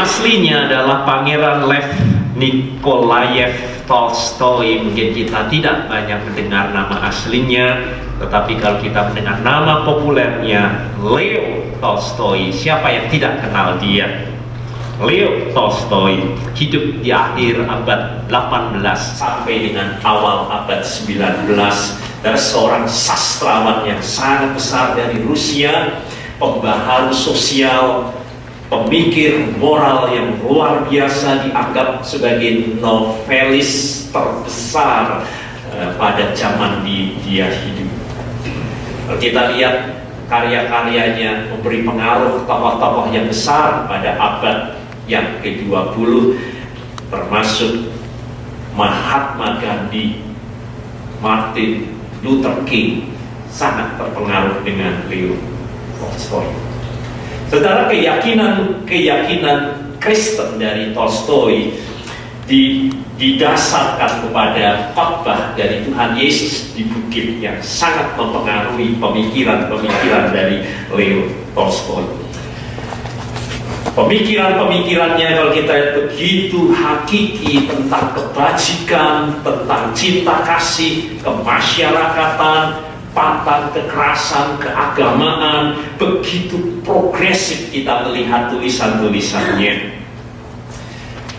aslinya adalah Pangeran Lev Nikolaev Tolstoy. Mungkin kita tidak banyak mendengar nama aslinya, tetapi kalau kita mendengar nama populernya Leo Tolstoy, siapa yang tidak kenal dia? Leo Tolstoy hidup di akhir abad 18 sampai dengan awal abad 19. Dari seorang sastrawan yang sangat besar dari Rusia, pembaharu sosial, pemikir moral yang luar biasa, dianggap sebagai novelis terbesar pada zaman dia hidup. Kalau kita lihat karya-karyanya memberi pengaruh tokoh-tokoh yang besar pada abad yang ke-20, termasuk Mahatma Gandhi, Martin Luther King, sangat terpengaruh dengan Leo Tolstoy. Saudara, keyakinan Kristen dari Tolstoy didasarkan kepada khotbah dari Tuhan Yesus di bukit yang sangat mempengaruhi pemikiran dari Leo Tolstoy. Pemikirannya kalau kita begitu hakiki tentang kebajikan, tentang cinta kasih, kemasyarakatan, pantang kekerasan, keagamaan, begitu progresif kita melihat tulisan-tulisannya.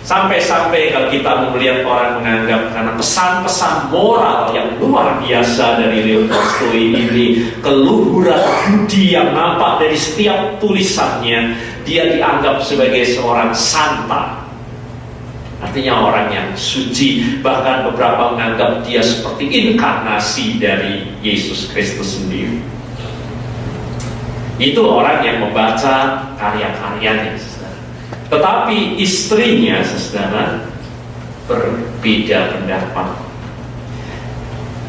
Sampai-sampai kalau kita melihat orang menganggap karena pesan-pesan moral yang luar biasa dari Leo Tolstoy ini, keluhuran budi yang nampak dari setiap tulisannya, dia dianggap sebagai seorang santa. Artinya orang yang suci, bahkan beberapa menganggap dia seperti inkarnasi dari Yesus Kristus sendiri. Itu orang yang membaca karya-karyanya, saudara. Tetapi istrinya, saudara, berbeda pendapat.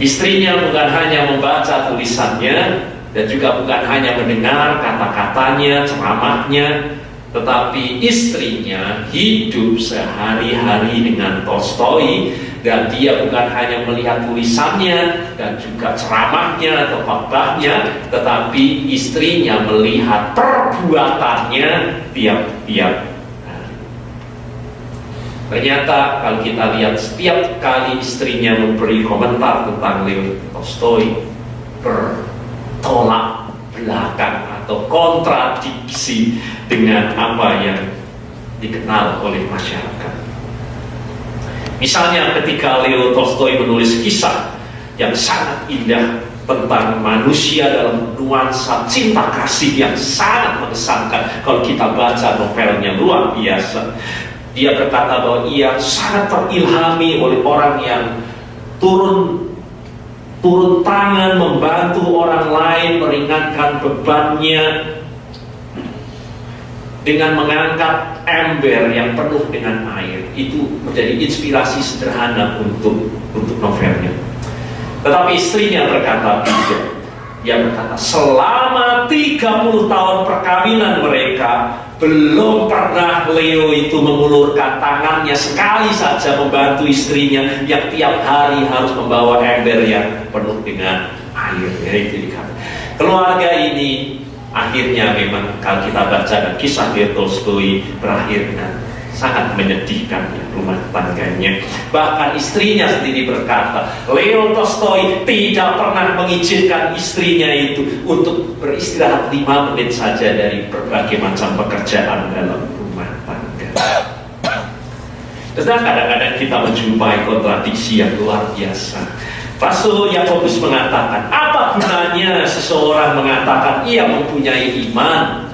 Istrinya bukan hanya membaca tulisannya dan juga bukan hanya mendengar kata-katanya, ceramahnya, tetapi istrinya hidup sehari-hari dengan Tolstoy, dan dia bukan hanya melihat tulisannya dan juga ceramahnya atau khotbahnya, tetapi istrinya melihat perbuatannya tiap-tiap hari. Ternyata kalau kita lihat setiap kali istrinya memberi komentar tentang Leo Tolstoy, bertolak belakang atau kontradiksi dengan apa yang dikenal oleh masyarakat. Misalnya ketika Leo Tolstoy menulis kisah yang sangat indah tentang manusia dalam nuansa cinta kasih yang sangat mengesankan, kalau kita baca novelnya luar biasa. Dia berkata bahwa ia sangat terilhami oleh orang yang turun tangan membantu orang lain meringankan bebannya dengan mengangkat ember yang penuh dengan air. Itu menjadi inspirasi sederhana untuk novelnya. Tetapi istrinya berkata tidak. Dia berkata selama 30 tahun perkawinan mereka, belum pernah Leo itu mengulurkan tangannya sekali saja membantu istrinya yang tiap hari harus membawa ember yang penuh dengan air. Itu dikatakan. Keluarga ini akhirnya memang kalau kita baca dan kisah Leo Tolstoy berakhir dengan sangat menyedihkan ya, rumah tangganya. Bahkan istrinya sendiri berkata, Leo Tolstoy tidak pernah mengizinkan istrinya itu untuk beristirahat 5 menit saja dari berbagai macam pekerjaan dalam rumah tangga. Dan kadang-kadang kita menjumpai kontradiksi yang luar biasa. Rasul Yakobus mengatakan, apa gunanya seseorang mengatakan ia mempunyai iman?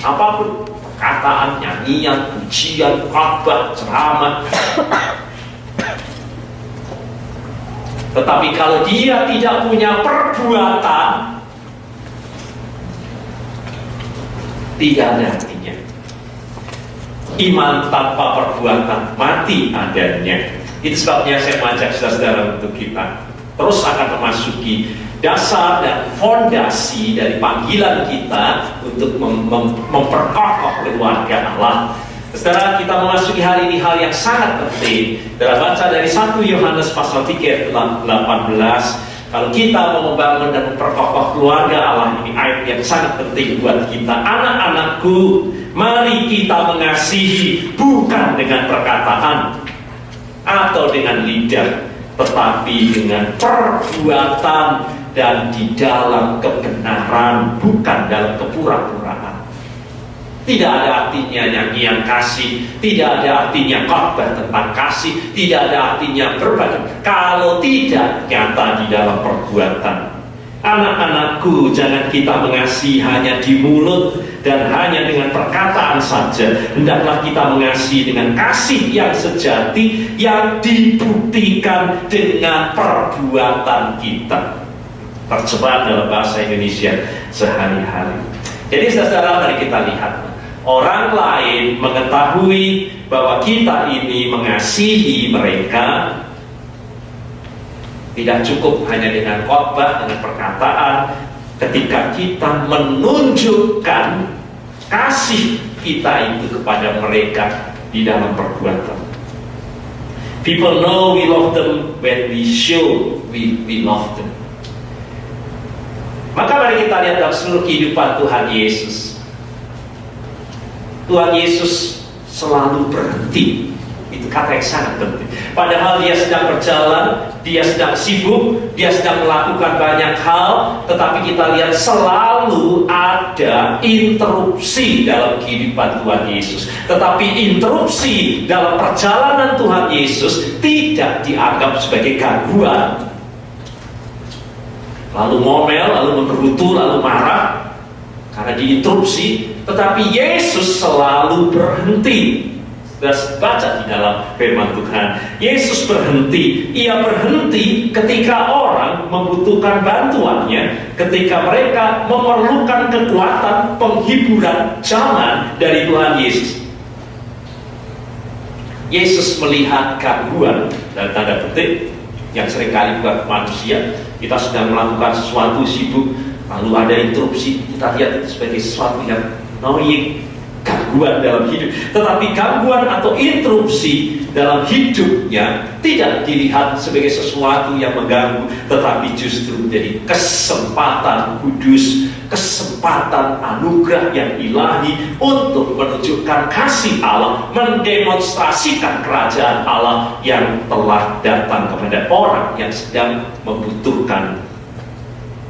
Apapun perkataan, nyanyian, pujian, khotbah, ceramah, tetapi kalau dia tidak punya perbuatan, tidak ada artinya. Iman tanpa perbuatan mati adanya. Itu sebabnya saya mengajak saudara-saudara untuk kita terus akan memasuki dasar dan fondasi dari panggilan kita untuk memperkokoh keluarga Allah. Saudara, kita memasuki hari ini hal yang sangat penting. Dalam baca dari 1 Yohanes pasal 3 ayat 18, Kalau kita mau membangun dan memperkokoh keluarga Allah, ini ayat yang sangat penting buat kita. Anak-anakku, mari kita mengasihi bukan dengan perkataan atau dengan lidah, tetapi dengan perbuatan dan di dalam kebenaran, bukan dalam kepura-puraan. Tidak ada artinya nyanyian kasih, tidak ada artinya khotbah tentang kasih, tidak ada artinya berbagi kalau tidak nyata di dalam perbuatan. Anak-anakku, jangan kita mengasihi hanya di mulut dan hanya dengan perkataan saja. Hendaklah kita mengasihi dengan kasih yang sejati, yang dibuktikan dengan perbuatan kita. Terjemahan dalam bahasa Indonesia sehari-hari. Jadi saudara, mari kita lihat. Orang lain mengetahui bahwa kita ini mengasihi mereka. Tidak cukup hanya dengan khotbah, dengan perkataan. Ketika kita menunjukkan kasih kita itu kepada mereka di dalam perbuatan. People know we love them when we show we love them. Maka mari kita lihat dalam seluruh kehidupan Tuhan Yesus. Tuhan Yesus selalu berhenti. Itu kata yang sangat penting. Padahal dia sedang berjalan, dia sedang sibuk, dia sedang melakukan banyak hal, tetapi kita lihat selalu ada interupsi dalam kehidupan Tuhan Yesus. Tetapi interupsi dalam perjalanan Tuhan Yesus tidak dianggap sebagai gangguan. Lalu ngomel, lalu menggerutu, lalu marah karena diinterupsi. Tetapi Yesus selalu berhenti. Sudah baca di dalam firman Tuhan, Yesus berhenti. Ia berhenti ketika orang membutuhkan bantuannya, ketika mereka memerlukan kekuatan penghiburan zaman dari Tuhan Yesus. Yesus melihat gangguan dan tanda petik yang seringkali buat manusia. Kita sedang melakukan sesuatu sibuk, lalu ada interupsi, kita lihat itu sebagai sesuatu yang annoying, gangguan dalam hidup. Tetapi gangguan atau interupsi dalam hidupnya tidak dilihat sebagai sesuatu yang mengganggu, tetapi justru menjadi kesempatan kudus, kesempatan anugerah yang ilahi untuk menunjukkan kasih Allah, mendemonstrasikan kerajaan Allah yang telah datang kepada orang yang sedang membutuhkan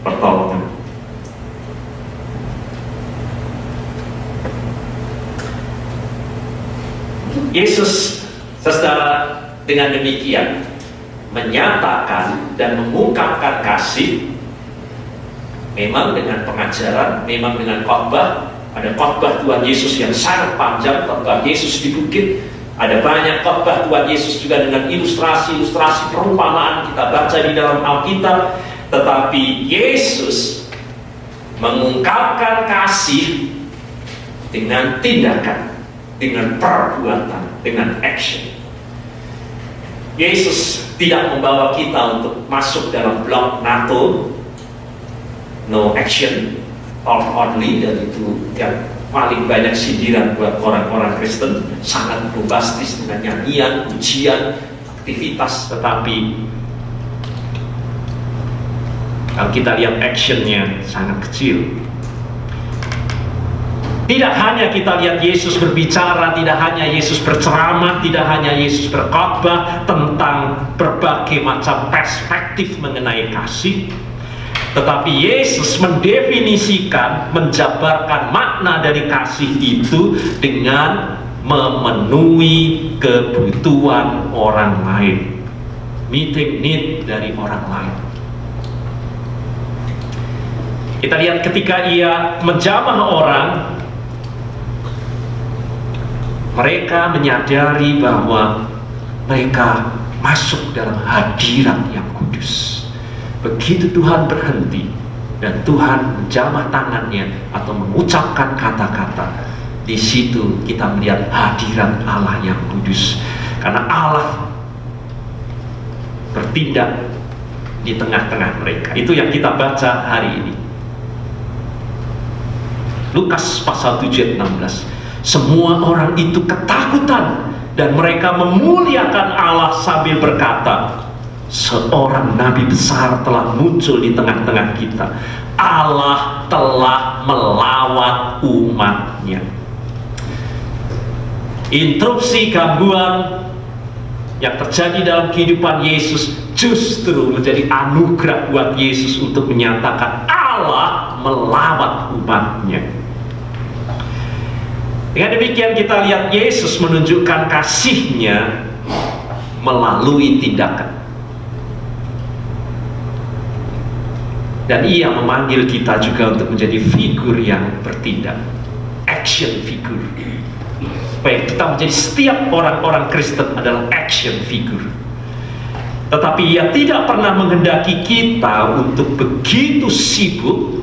pertolongan. Yesus, saudara, dengan demikian menyatakan dan mengungkapkan kasih, memang dengan pengajaran, memang dengan khotbah. Ada khotbah Tuhan Yesus yang sangat panjang, khotbah Yesus di bukit. Ada banyak khotbah Tuhan Yesus juga dengan ilustrasi-ilustrasi perumpamaan kita baca di dalam Alkitab. Tetapi Yesus mengungkapkan kasih dengan tindakan, dengan perbuatan, dengan action. Yesus tidak membawa kita untuk masuk dalam blok NATO, no action, all only, dan itu yang paling banyak sindiran buat orang-orang Kristen, sangat bombastis dengan nyanyian, ujian, aktivitas. Tetapi kalau kita lihat actionnya sangat kecil. Tidak hanya kita lihat Yesus berbicara, tidak hanya Yesus berceramah, tidak hanya Yesus berkhotbah tentang berbagai macam perspektif mengenai kasih, tetapi Yesus mendefinisikan, menjabarkan makna dari kasih itu dengan memenuhi kebutuhan orang lain, meeting need dari orang lain. Kita lihat ketika ia menjamah orang, mereka menyadari bahwa mereka masuk dalam hadirat yang kudus. Begitu Tuhan berhenti dan Tuhan menjamah tangannya atau mengucapkan kata-kata, di situ kita melihat hadirat Allah yang kudus. Karena Allah bertindak di tengah-tengah mereka. Itu yang kita baca hari ini. Lukas pasal 7 ayat 16. Semua orang itu ketakutan dan mereka memuliakan Allah sambil berkata, seorang nabi besar telah muncul di tengah-tengah kita. Allah telah melawat umatnya. Interupsi gangguan yang terjadi dalam kehidupan Yesus justru menjadi anugerah buat Yesus untuk menyatakan Allah melawat umatnya. Dengan demikian kita lihat Yesus menunjukkan kasih-Nya melalui tindakan. Dan Ia memanggil kita juga untuk menjadi figur yang bertindak, action figure. Supaya kita menjadi, setiap orang-orang Kristen adalah action figure. Tetapi Ia tidak pernah menghendaki kita untuk begitu sibuk,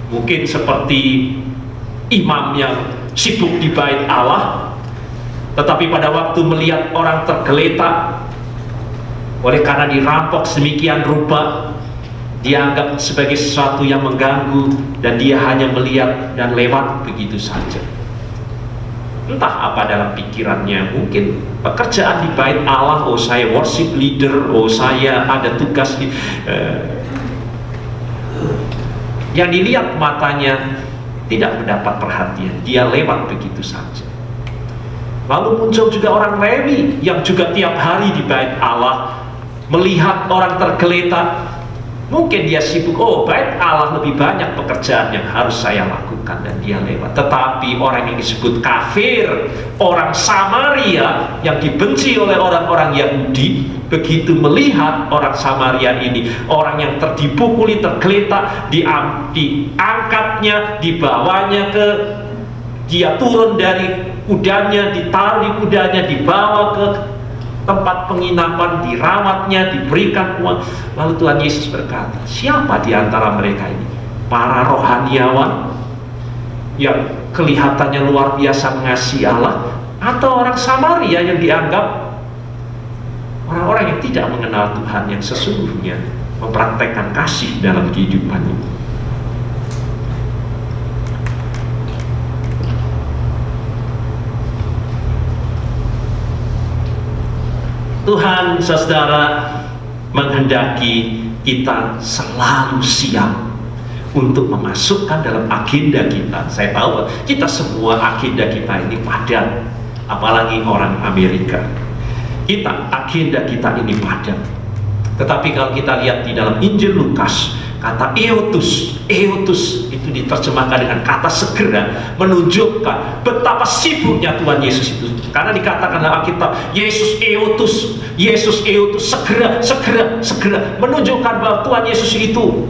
mungkin seperti imam yang sibuk di bait Allah, tetapi pada waktu melihat orang tergeletak oleh karena dirampok sedemikian rupa, dianggap sebagai sesuatu yang mengganggu, dan dia hanya melihat dan lewat begitu saja. Entah apa dalam pikirannya, mungkin pekerjaan di bait Allah, oh saya worship leader, oh saya ada tugas di, yang dilihat matanya tidak mendapat perhatian, dia lewat begitu saja. Lalu muncul juga orang Lewi yang juga tiap hari di bait Allah, melihat orang tergeletak. Mungkin dia sibuk, oh bait Allah lebih banyak pekerjaan yang harus saya lakukan, dan dia lewat. Tetapi orang yang disebut kafir, orang Samaria yang dibenci oleh orang-orang Yahudi, begitu melihat orang Samaria ini, orang yang dipukuli, tergeletak, diangkatnya, dibawanya ke, dia turun dari kudanya, ditaruh di kudanya, dibawa ke tempat penginapan, dirawatnya, diberikan uang. Lalu Tuhan Yesus berkata, siapa di antara mereka ini? Para rohaniawan yang kelihatannya luar biasa mengasihi Allah, atau orang Samaria yang dianggap orang-orang yang tidak mengenal Tuhan yang sesungguhnya mempraktekkan kasih dalam kehidupannya? Tuhan, saudara, menghendaki kita selalu siap untuk memasukkan dalam agenda kita. Saya tahu kita semua agenda kita ini padat, apalagi orang Amerika. Agenda kita ini padat. Tetapi kalau kita lihat di dalam Injil Lukas, kata eutus itu diterjemahkan dengan kata segera, menunjukkan betapa sibuknya Tuhan Yesus itu. Karena dikatakan dalam Alkitab, Yesus eutus, segera, menunjukkan bahwa Tuhan Yesus itu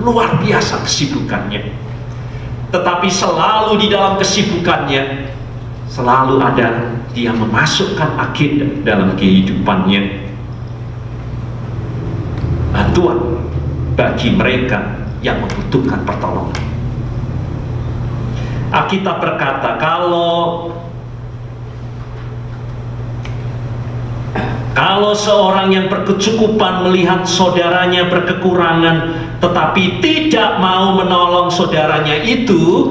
luar biasa kesibukannya. Tetapi selalu di dalam kesibukannya, selalu ada dia memasukkan agenda dalam kehidupannya, bantuan bagi mereka yang membutuhkan pertolongan. Alkitab berkata, kalau seorang yang berkecukupan melihat saudaranya berkekurangan tetapi tidak mau menolong saudaranya itu,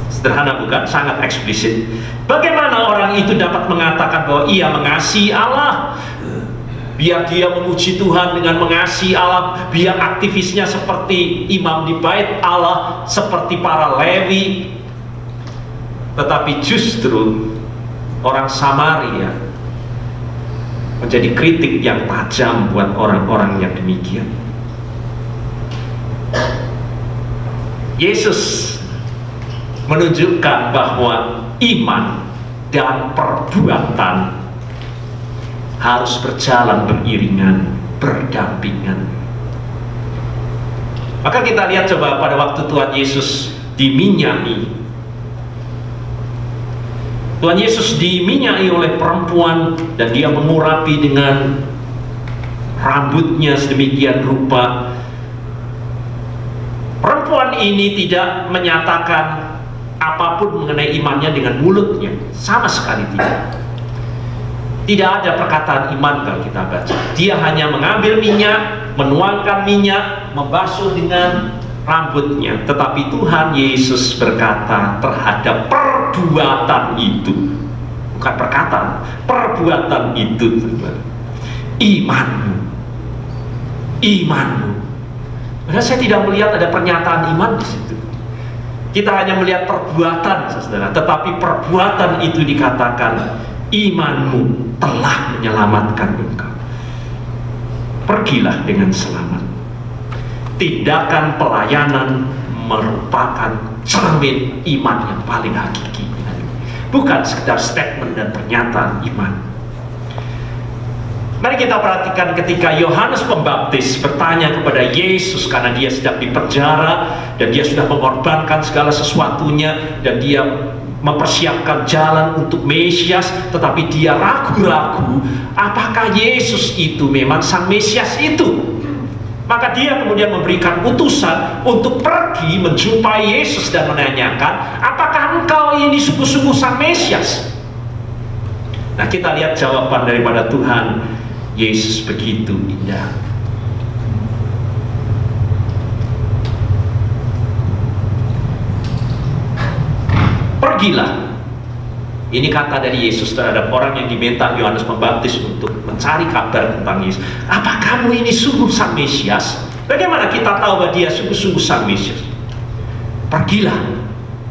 sederhana bukan? Sangat eksplisit. Bagaimana orang itu dapat mengatakan bahwa ia mengasihi Allah? Biar dia memuji Tuhan dengan mengasihi Allah, biar aktivisnya seperti imam di bait Allah, seperti para Lewi. Tetapi justru orang Samaria menjadi kritik yang tajam buat orang-orang yang demikian. Yesus menunjukkan bahwa iman dan perbuatan harus berjalan beriringan, berdampingan. Maka kita lihat coba pada waktu Tuhan Yesus diminyai. Tuhan Yesus diminyai oleh perempuan dan dia mengurapi dengan rambutnya sedemikian rupa. Perempuan ini tidak menyatakan apapun mengenai imannya dengan mulutnya, sama sekali tidak. Tidak ada perkataan iman kalau kita baca. Dia hanya mengambil minyak, menuangkan minyak, membasuh dengan rambutnya. Tetapi Tuhan Yesus berkata terhadap perbuatan itu, bukan perkataan, perbuatan itu, imanmu. Padahal saya tidak melihat ada pernyataan iman di situ. Kita hanya melihat perbuatan, saudara. Tetapi perbuatan itu dikatakan, imanmu telah menyelamatkan engkau. Pergilah dengan selamat. Tindakan pelayanan merupakan cermin iman yang paling hakiki. Bukan sekedar statement dan pernyataan iman. Mari kita perhatikan ketika Yohanes Pembaptis bertanya kepada Yesus karena dia sedang dipenjara dan dia sudah mengorbankan segala sesuatunya dan dia mempersiapkan jalan untuk Mesias, tetapi dia ragu-ragu apakah Yesus itu memang sang Mesias itu. Maka dia kemudian memberikan utusan untuk pergi menjumpai Yesus dan menanyakan, apakah engkau ini sungguh-sungguh sang Mesias? Nah, kita lihat jawaban daripada Tuhan Yesus begitu indah. Pergilah. Ini kata dari Yesus terhadap orang yang diminta Yohanes Pembaptis untuk mencari kabar tentang Yesus. Apa kamu ini sungguh sang Mesias? Bagaimana kita tahu bahwa dia sungguh-sungguh sang Mesias? Pergilah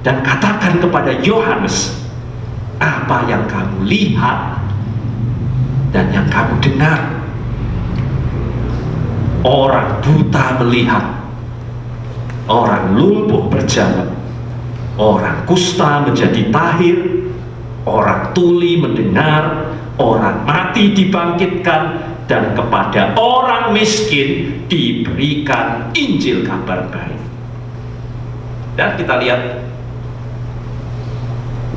dan katakan kepada Yohanes apa yang kamu lihat dan yang kamu dengar. Orang buta melihat, orang lumpuh berjalan, orang kusta menjadi tahir, orang tuli mendengar, orang mati dibangkitkan, dan kepada orang miskin diberikan Injil kabar baik. Dan kita lihat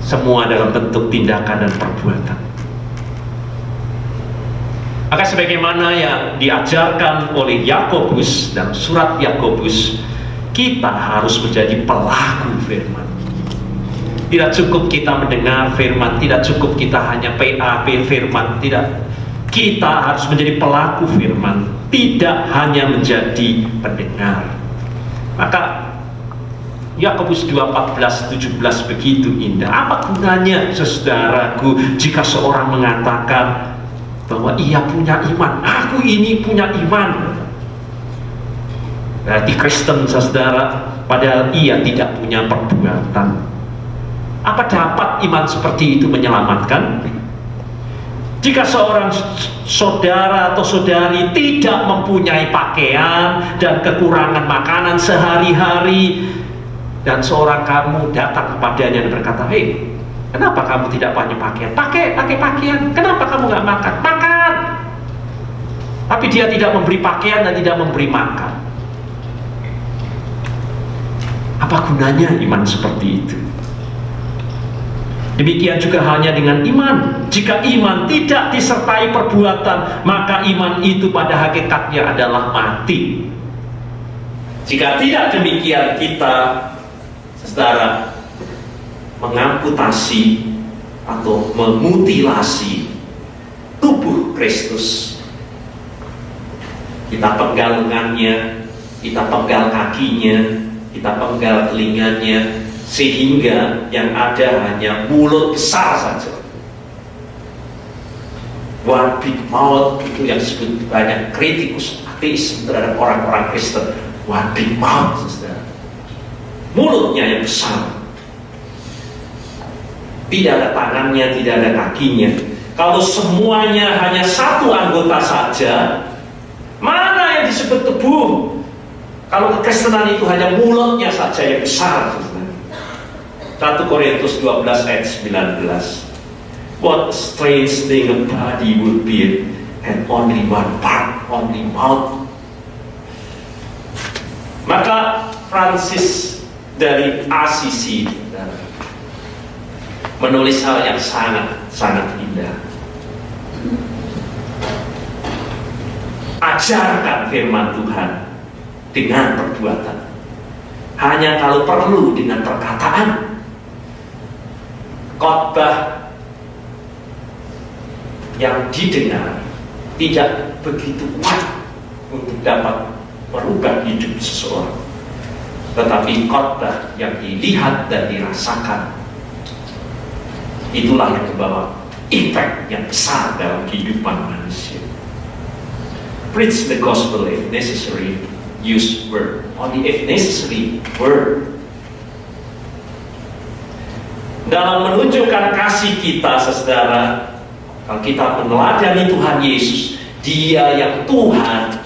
semua dalam bentuk tindakan dan perbuatan. Maka sebagaimana yang diajarkan oleh Yakobus dalam surat Yakobus, kita harus menjadi pelaku firman. Tidak cukup kita mendengar firman, tidak cukup kita hanya PAP firman, tidak. Kita harus menjadi pelaku firman, tidak hanya menjadi pendengar. Maka Yakobus 2:14-17 begitu indah. Apa gunanya, saudaraku, jika seorang mengatakan bahwa ia punya iman, aku ini punya iman, berarti Kristen, saudara, padahal ia tidak punya perbuatan. Apa dapat iman seperti itu menyelamatkan? Jika seorang saudara atau saudari tidak mempunyai pakaian dan kekurangan makanan sehari-hari, dan seorang kamu datang kepadanya dan berkata, "Hei, kenapa kamu tidak punya pakaian? Pakai pakaian. Kenapa kamu nggak makan? Makan." Tapi dia tidak memberi pakaian dan tidak memberi makan. Apa gunanya iman seperti itu? Demikian juga hanya dengan iman. Jika iman tidak disertai perbuatan, maka iman itu pada hakikatnya adalah mati. Jika tidak demikian, kita, saudara, mengamputasi atau memutilasi tubuh Kristus. Kita penggal lengannya, kita penggal kakinya, kita penggal telinganya, sehingga yang ada hanya mulut besar saja. One big mouth, itu yang disebut banyak kritikus ateis terhadap orang-orang Kristen. One big mouth, saudara. Mulutnya yang besar. Tidak ada tangannya, tidak ada kakinya. Kalau semuanya hanya satu anggota saja, mana yang disebut tubuh? Kalau kekristenan itu hanya mulutnya saja yang besar. 1 Korintus 12 ayat 19. What a strange thing a body would be, and only one part, only mouth. Maka Francis dari Assisi menulis hal yang sangat indah. Ajarkan firman Tuhan dengan perbuatan. Hanya kalau perlu dengan perkataan. Khotbah yang didengar tidak begitu kuat untuk dapat merubah hidup seseorang, tetapi khotbah yang dilihat dan dirasakan, itulah yang membawa impact yang besar dalam kehidupan manusia. Preach the gospel if necessary, use word. Only if necessary, word. Dalam menunjukkan kasih kita, saudara, kalau kita meneladani Tuhan Yesus, Dia yang Tuhan,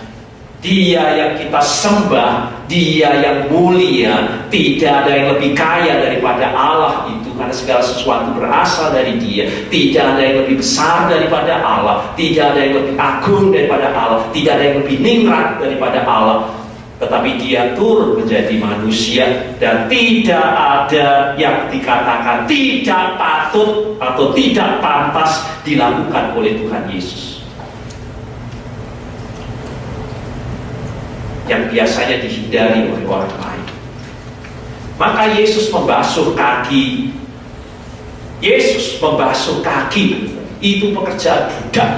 Dia yang kita sembah, Dia yang mulia, tidak ada yang lebih kaya daripada Allah itu, karena segala sesuatu berasal dari Dia. Tidak ada yang lebih besar daripada Allah, tidak ada yang lebih agung daripada Allah, tidak ada yang lebih ningrat daripada Allah. Tetapi Dia turun menjadi manusia, dan tidak ada yang dikatakan tidak patut atau tidak pantas dilakukan oleh Tuhan Yesus, yang biasanya dihindari oleh orang lain. Maka Yesus membasuh kaki. Yesus membasuh kaki, itu pekerjaan budak.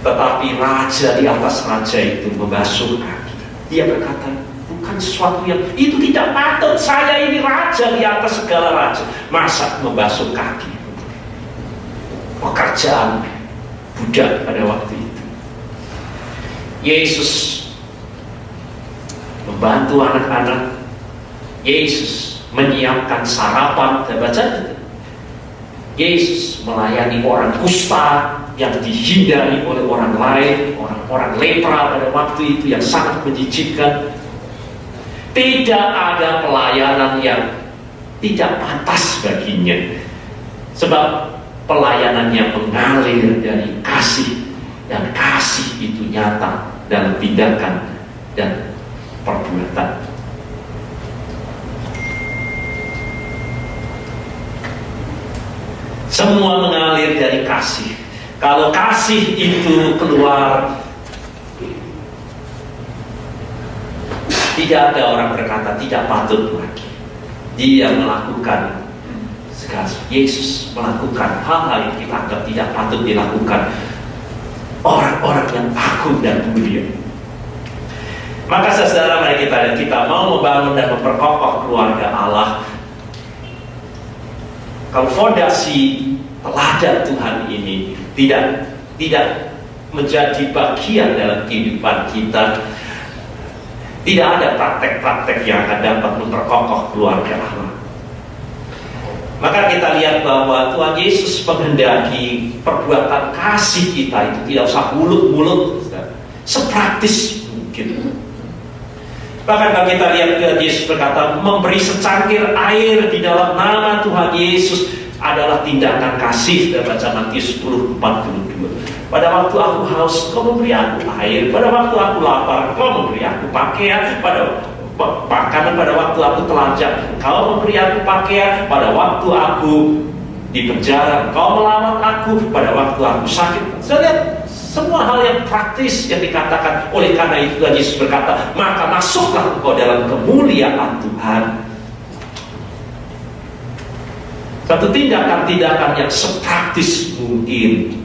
Tetapi raja di atas raja itu membasuh kaki. Dia berkata, bukan sesuatu yang itu tidak patut. Saya ini raja di atas segala raja, masa membasuh kaki? Pekerjaan budak pada waktu itu. Yesus membantu anak-anak. Yesus menyiapkan sarapan. Dan baca, Yesus melayani orang kusta yang dihindari oleh orang lain, orang-orang lepra pada waktu itu yang sangat menjijikkan. Tidak ada pelayanan yang tidak pantas baginya, sebab pelayanannya mengalir dari kasih, dan kasih itu nyata dalam tindakan dan perbuatan. Semua mengalir dari kasih. Kalau kasih itu keluar, tidak ada orang berkata tidak patut lagi. Dia melakukan segala. Yesus melakukan hal-hal yang kita anggap tidak patut dilakukan orang-orang yang agung dan mulia. Maka saudara, mari kita mau membangun dan memperkokoh keluarga Allah. Kalau fondasi teladan Tuhan ini tidak menjadi bagian dalam kehidupan kita, tidak ada praktek-praktek yang akan dapat memperkokoh keluarga Allah. Maka kita lihat bahwa Tuhan Yesus menghendaki perbuatan kasih kita itu tidak usah mulut-mulut, sepraktis mungkin. Bahkan kalau kita lihat Yesus berkata, memberi secangkir air di dalam nama Tuhan Yesus adalah tindakan kasih. Kita baca Matius 10:42. Pada waktu aku haus, kau memberi aku air. Pada waktu aku lapar, kau memberi aku pakaian. Pada makanan, pada waktu aku telanjang, kau memberi aku pakaian. Pada waktu aku di penjara, kau melawat aku. Pada waktu aku sakit. Saya lihat semua hal yang praktis yang dikatakan. Oleh karena itu Tuhan Yesus berkata, maka masuklah engkau dalam kemuliaan Tuhan. Satu tindakan-tindakan yang sepraktis mungkin.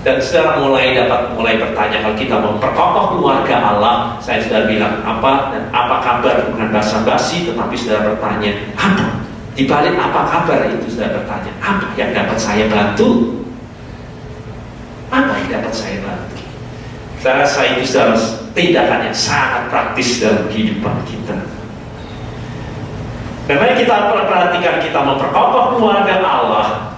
Dan saudara mulai bertanya, kalau kita memperkokoh keluarga Allah, saya sudah bilang apa dan apa kabar, bukan basa-basi, tetapi saudara bertanya apa di balik apa kabar itu. Saudara bertanya, apa yang dapat saya bantu? Apa yang dapat saya bantu? Saya rasa itu saudara tindakan yang sangat praktis dalam kehidupan kita. Dan mari kita perhatikan, kita memperkokoh keluarga Allah.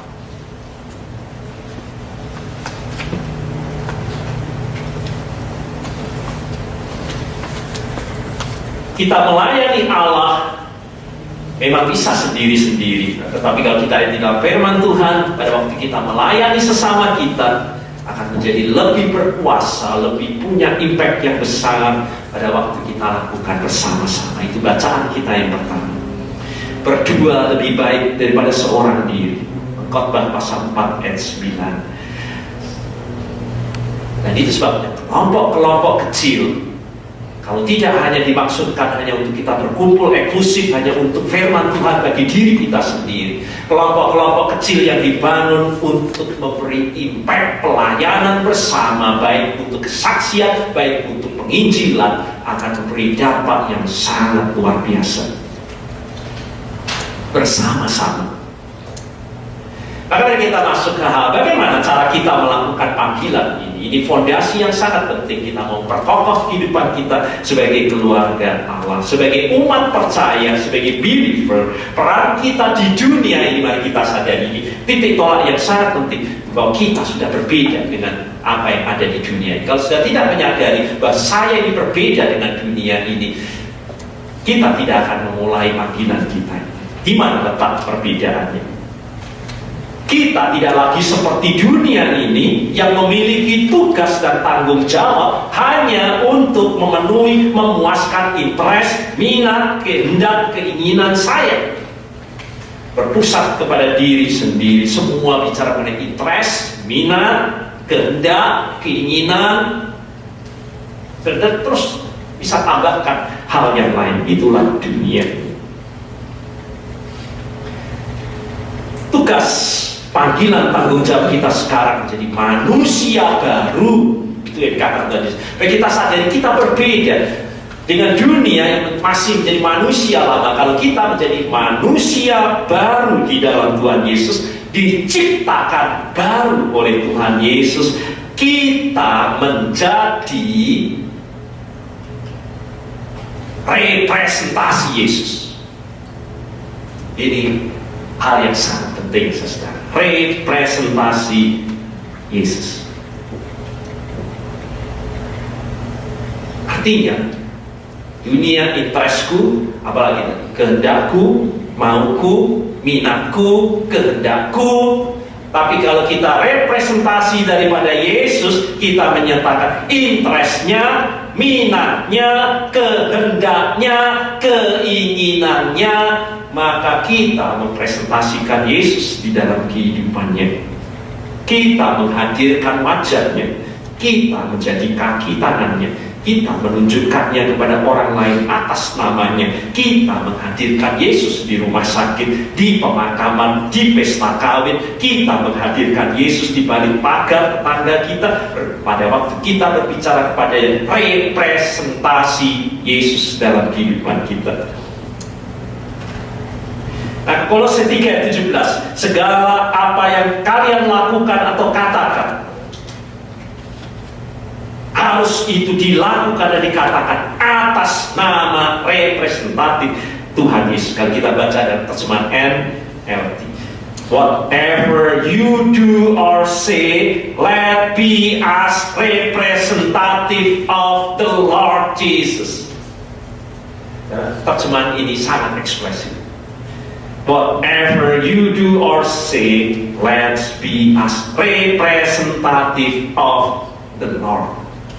Kita melayani Allah memang bisa sendiri-sendiri, tetapi kalau kita di dalam firman Tuhan, pada waktu kita melayani sesama kita akan menjadi lebih berkuasa, lebih punya impact yang besar pada waktu kita lakukan bersama-sama. Itu bacaan kita yang pertama. Berdua lebih baik daripada seorang diri. Khotbah pasal 4 ayat 9. Dan itu sebabnya kelompok-kelompok kecil, kalau tidak hanya dimaksudkan hanya untuk kita berkumpul eksklusif hanya untuk firman Tuhan bagi diri kita sendiri, kelompok-kelompok kecil yang dibangun untuk memberi impact pelayanan bersama, baik untuk kesaksian, baik untuk penginjilan, akan memberi dampak yang sangat luar biasa. bersama-sama. Maka kita masuk ke hal bagaimana cara kita melakukan panggilan ini. Ini fondasi yang sangat penting. Kita memperkokoh kehidupan kita sebagai keluarga Allah, sebagai umat percaya, sebagai believer. Peran kita di dunia ini, mari kita sadari ini titik tolak yang sangat penting, bahwa kita sudah berbeda dengan apa yang ada di dunia ini. Kalau sudah tidak menyadari bahwa saya ini berbeda dengan dunia ini, kita tidak akan memulai panggilan kita. Di mana letak perbedaannya? Kita tidak lagi seperti dunia ini yang memiliki tugas dan tanggung jawab hanya untuk memenuhi, memuaskan interest, minat, kehendak, keinginan saya. Berpusat kepada diri sendiri, semua bicara mengenai interest, minat, kehendak, keinginan, dan terus bisa tambahkan hal yang lain. Itulah dunia. Tugas panggilan tanggung jawab kita sekarang menjadi manusia baru, itu yang dikatakan tadi. Supaya kita sadari kita berbeda dengan dunia yang masih menjadi manusia lama. Kalau kita menjadi manusia baru di dalam Tuhan Yesus, diciptakan baru oleh Tuhan Yesus, kita menjadi representasi Yesus. Ini hal yang sangat penting, saudara. Representasi Yesus. Artinya dunia interestku, apalagi tadi, kehendakku, mauku, minatku, kehendakku. Tapi kalau kita representasi daripada Yesus, kita menyatakan interestnya, minatnya, kehendaknya, keinginannya, maka kita mempresentasikan Yesus di dalam kehidupannya. Kita menghadirkan wajahnya, kita menjadi kaki tangannya, kita menunjukkannya kepada orang lain atas namanya. Kita menghadirkan Yesus di rumah sakit, di pemakaman, di pesta kawin. Kita menghadirkan Yesus di balik pagar tetangga kita. Pada waktu kita berbicara kepada representasi Yesus dalam kehidupan kita. Nah, Kolose 3:17, segala apa yang kalian lakukan atau katakan, harus itu dilakukan dan dikatakan atas nama representatif Tuhan Yesus. Kalau kita baca dalam terjemahan NLT, whatever you do or say, let be as representative of the Lord Jesus. Terjemahan ini sangat ekspresif. Whatever you do or say, let's be as representative of the Lord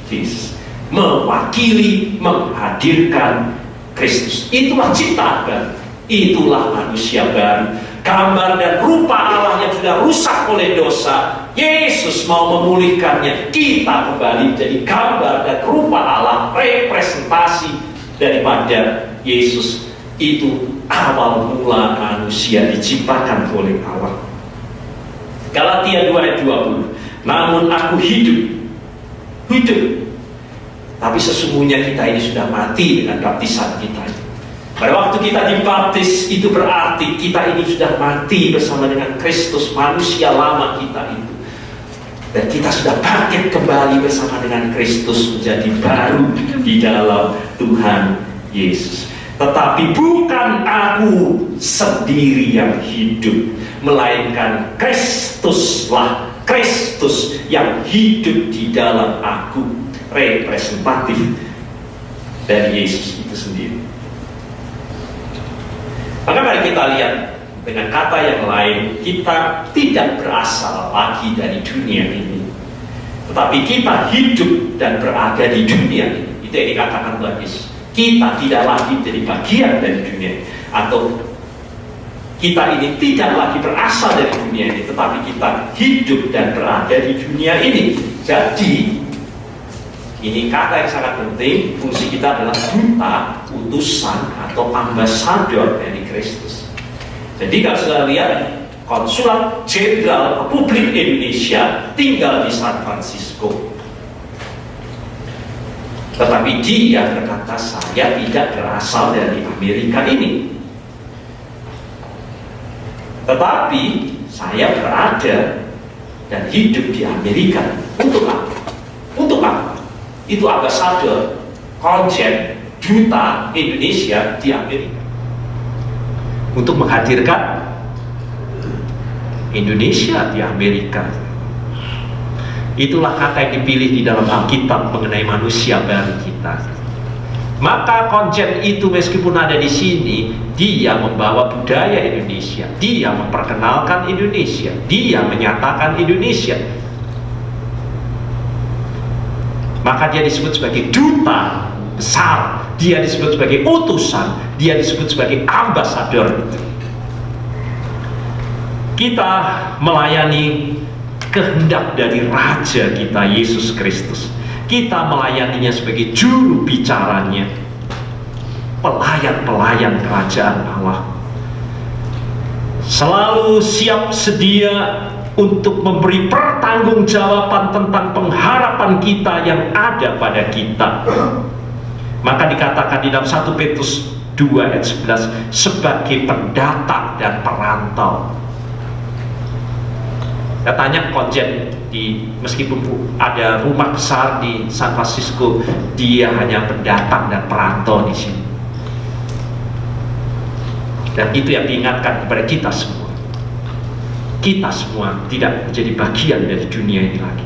Jesus. Mewakili, menghadirkan Kristus. Itulah ciptaan baru, itulah manusia baru, gambar dan rupa Allah yang sudah rusak oleh dosa. Yesus mau memulihkannya. Kita kembali menjadi gambar dan rupa Allah, representasi daripada Yesus. Itu awal mula manusia diciptakan oleh Allah. Galatia 2:20, namun aku hidup, tapi sesungguhnya kita ini sudah mati dengan baptisan kita. Pada waktu kita dibaptis, itu berarti kita ini sudah mati bersama dengan Kristus, manusia lama kita itu. Dan kita sudah bangkit kembali bersama dengan Kristus, menjadi baru di dalam Tuhan Yesus. Tetapi bukan aku sendiri yang hidup, melainkan Kristuslah, Kristus yang hidup di dalam aku. Representatif dari Yesus itu sendiri. Maka mari kita lihat dengan kata yang lain, kita tidak berasal lagi dari dunia ini, tetapi kita hidup dan berada di dunia ini. Itu yang dikatakan Tuhan Yesus. Kita tidak lagi menjadi bagian dari dunia ini, atau kita ini tidak lagi berasal dari dunia ini, tetapi kita hidup dan berada di dunia ini. Jadi ini kata yang sangat penting. Fungsi kita adalah duta, utusan atau ambasador dari Kristus. Jadi kalau sudah lihat, Konsulat Jenderal Republik Indonesia tinggal di San Francisco, tetapi dia berkata, saya tidak berasal dari Amerika ini. Tetapi saya berada dan hidup di Amerika. Untuk apa? Untuk apa? Itu ambasador, konjen, duta Indonesia di Amerika. Untuk menghadirkan Indonesia di Amerika. Itulah kata yang dipilih di dalam Alkitab mengenai manusia baru kita. Maka konjen itu meskipun ada di sini, dia membawa budaya Indonesia, dia memperkenalkan Indonesia, dia menyatakan Indonesia. Maka dia disebut sebagai duta besar, dia disebut sebagai utusan, dia disebut sebagai ambasador. Kita melayani kehendak dari Raja kita Yesus Kristus. Kita melayaninya sebagai juru bicaranya, pelayan-pelayan kerajaan Allah. Selalu siap sedia untuk memberi pertanggungjawaban tentang pengharapan kita yang ada pada kita. Maka dikatakan di dalam 1 Petrus 2 ayat 11 sebagai pendatang dan perantau. Saya tanya konjen meskipun ada rumah besar di San Francisco, dia hanya pendatang dan perantau di sini. Dan itu yang diingatkan kepada kita semua. Kita semua tidak menjadi bagian dari dunia ini lagi.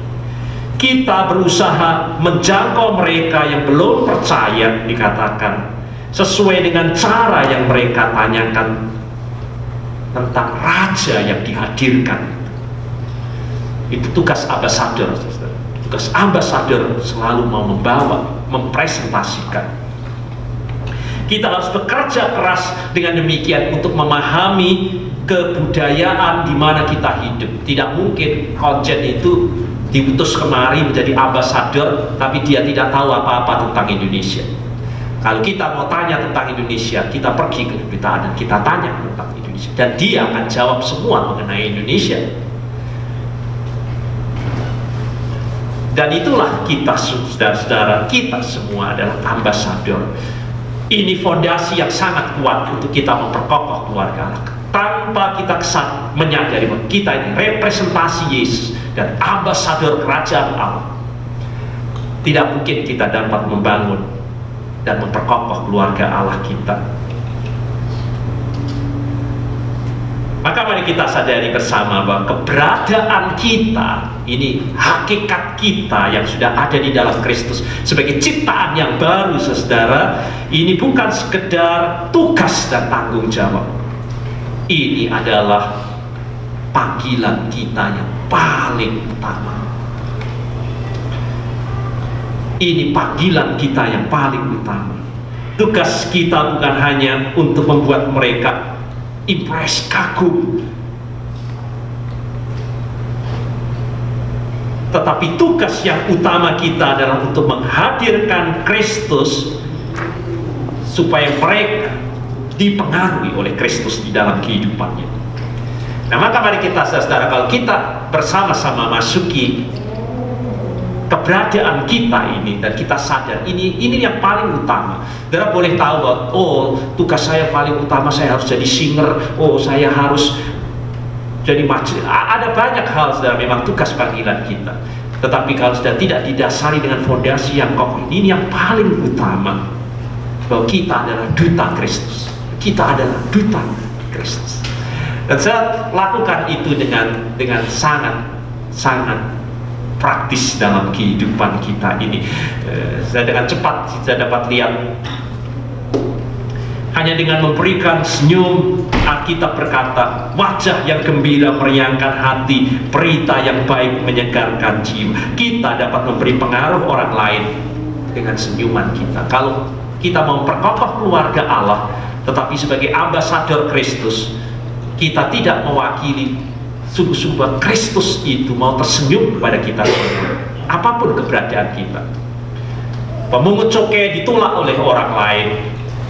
Kita berusaha menjangkau mereka yang belum percaya, dikatakan sesuai dengan cara yang mereka tanyakan tentang Raja yang dihadirkan. Itu tugas ambasador. Tugas ambasador selalu mau membawa, mempresentasikan. Kita harus bekerja keras dengan demikian untuk memahami kebudayaan di mana kita hidup. Tidak mungkin konjen itu diutus kemari menjadi ambasador tapi dia tidak tahu apa-apa tentang Indonesia. Kalau kita mau tanya tentang Indonesia, kita pergi ke kedutaan dan kita tanya tentang Indonesia, dan dia akan jawab semua mengenai Indonesia. Dan itulah kita, saudara-saudara, kita semua adalah ambasador. Ini fondasi yang sangat kuat untuk kita memperkokoh keluarga Allah. Tanpa kita menyadari bahwa kita ini representasi Yesus dan ambasador kerajaan Allah, tidak mungkin kita dapat membangun dan memperkokoh keluarga Allah kita. Maka mari kita sadari bersama bahwa keberadaan kita ini, hakikat kita yang sudah ada di dalam Kristus sebagai ciptaan yang baru, saudara, ini bukan sekedar tugas dan tanggung jawab. Ini adalah panggilan kita yang paling utama. Ini panggilan kita yang paling utama. Tugas kita bukan hanya untuk membuat mereka impress, kagum, tetapi tugas yang utama kita adalah untuk menghadirkan Kristus supaya mereka dipengaruhi oleh Kristus di dalam kehidupannya. Nah, maka mari kita, saudara, kalau kita bersama-sama masuki keberadaan kita ini dan kita sadar ini yang paling utama. Saudara boleh tahu bahwa tugas saya paling utama, saya harus jadi singer, saya harus jadi majelis. Ada banyak hal, saudara, memang tugas panggilan kita. Tetapi kalau sudah tidak didasari dengan fondasi yang kokoh, ini yang paling utama, bahwa kita adalah duta Kristus. Kita adalah duta Kristus. Dan saya lakukan itu dengan sangat praktis dalam kehidupan kita ini. Saya dengan cepat saya dapat lihat, hanya dengan memberikan senyum, Alkitab berkata, wajah yang gembira meriangkan hati, berita yang baik menyegarkan jiwa. Kita dapat memberi pengaruh orang lain dengan senyuman kita. Kalau kita mau memperkokoh keluarga Allah, tetapi sebagai ambasador Kristus, kita tidak mewakili sungguh-sungguh Kristus itu mau tersenyum kepada kita semua, apapun keberadaan kita. Pemungut cukai ditolak oleh orang lain,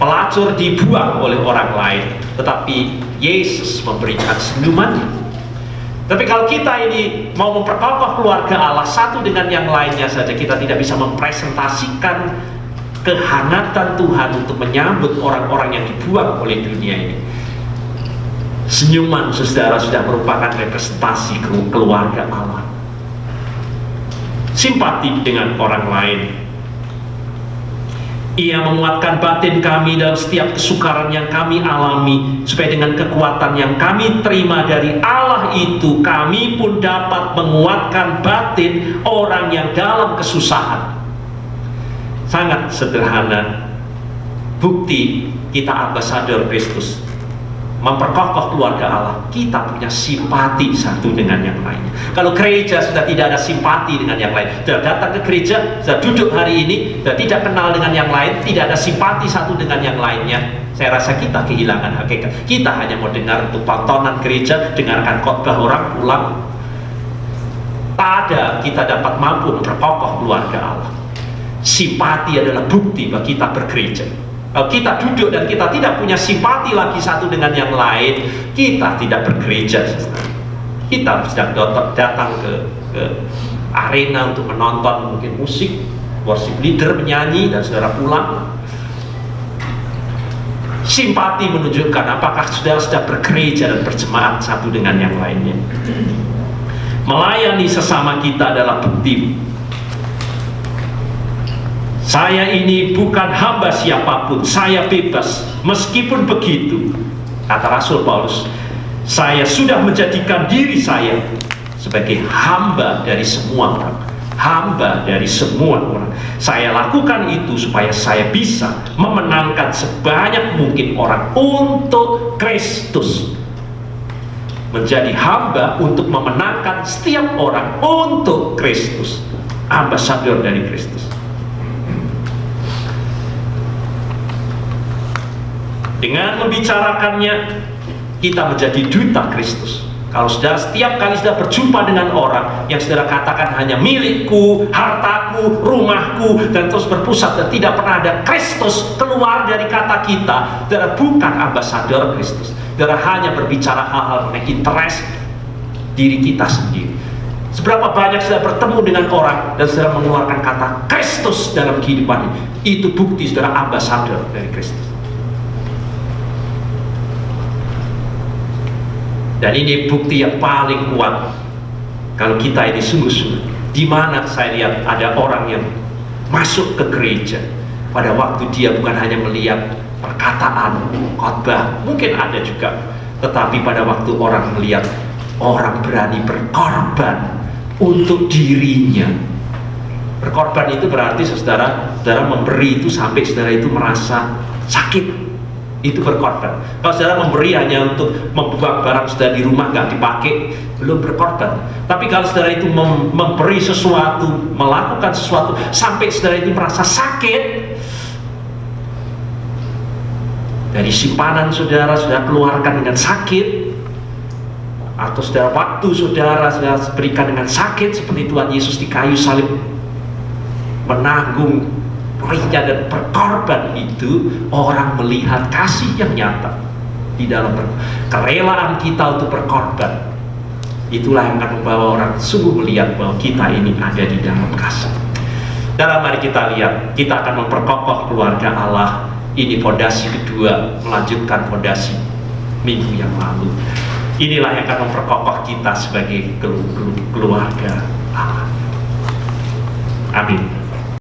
pelacur dibuang oleh orang lain, tetapi Yesus memberikan senyumannya. Tapi kalau kita ini mau memperkokoh keluarga Allah satu dengan yang lainnya saja, kita tidak bisa mempresentasikan kehangatan Tuhan untuk menyambut orang-orang yang dibuang oleh dunia ini. Senyuman saudara sudah merupakan representasi keluarga Allah. Simpati dengan orang lain. Ia menguatkan batin kami dalam setiap kesukaran yang kami alami, supaya dengan kekuatan yang kami terima dari Allah itu, kami pun dapat menguatkan batin orang yang dalam kesusahan. Sangat sederhana. Bukti kita ambasador Kristus, memperkokoh keluarga Allah. Kita punya simpati satu dengan yang lainnya. Kalau gereja sudah tidak ada simpati dengan yang lain, sudah datang ke gereja, sudah duduk hari ini, sudah tidak kenal dengan yang lain, tidak ada simpati satu dengan yang lainnya, saya rasa kita kehilangan hakikat. Kita hanya mau dengar untuk tontonan gereja, dengarkan khotbah orang, pulang. Tak ada kita dapat mampu memperkokoh keluarga Allah. Simpati adalah bukti bahwa kita bergereja. Kalau kita duduk dan kita tidak punya simpati lagi satu dengan yang lain, kita tidak bergereja. Kita sedang datang ke arena untuk menonton mungkin musik, worship leader menyanyi, dan saudara pulang. Simpati menunjukkan apakah saudara sudah bergereja dan berjemaat satu dengan yang lainnya. Melayani sesama kita adalah bukti. Saya ini bukan hamba siapapun, saya bebas. Meskipun begitu, kata Rasul Paulus, saya sudah menjadikan diri saya sebagai hamba dari semua orang. Hamba dari semua orang. Saya lakukan itu supaya saya bisa memenangkan sebanyak mungkin orang untuk Kristus. Menjadi hamba untuk memenangkan setiap orang untuk Kristus. Ambasador dari Kristus. Dengan membicarakannya, kita menjadi duta Kristus. Kalau saudara setiap kali saudara berjumpa dengan orang yang saudara katakan hanya milikku, hartaku, rumahku, dan terus berpusat dan tidak pernah ada Kristus keluar dari kata kita, saudara bukan ambasador Kristus. Saudara hanya berbicara hal-hal mengenai interest diri kita sendiri. Seberapa banyak saudara bertemu dengan orang dan saudara mengeluarkan kata Kristus dalam kehidupan, itu bukti saudara ambasador dari Kristus. Dan ini bukti yang paling kuat kalau kita ini sungguh-sungguh. Di mana saya lihat ada orang yang masuk ke gereja pada waktu dia bukan hanya melihat perkataan, khotbah, mungkin ada juga, tetapi pada waktu orang melihat orang berani berkorban untuk dirinya. Berkorban itu berarti saudara memberi itu sampai saudara itu merasa sakit. Itu berkorban. Kalau saudara memberi hanya untuk membuang barang saudara di rumah nggak dipakai, belum berkorban. Tapi kalau saudara itu memberi sesuatu, melakukan sesuatu sampai saudara itu merasa sakit, dari simpanan saudara keluarkan dengan sakit, atau saudara waktu saudara berikan dengan sakit, seperti Tuhan Yesus di kayu salib menanggung perihnya dan berkorban itu, orang melihat kasih yang nyata di dalam kerelaan kita untuk berkorban. Itulah yang akan membawa orang sungguh melihat bahwa kita ini ada di dalam kasih. Dalam mari kita lihat, kita akan memperkokoh keluarga Allah. Ini fondasi kedua, melanjutkan fondasi minggu yang lalu. Inilah yang akan memperkokoh kita sebagai keluarga.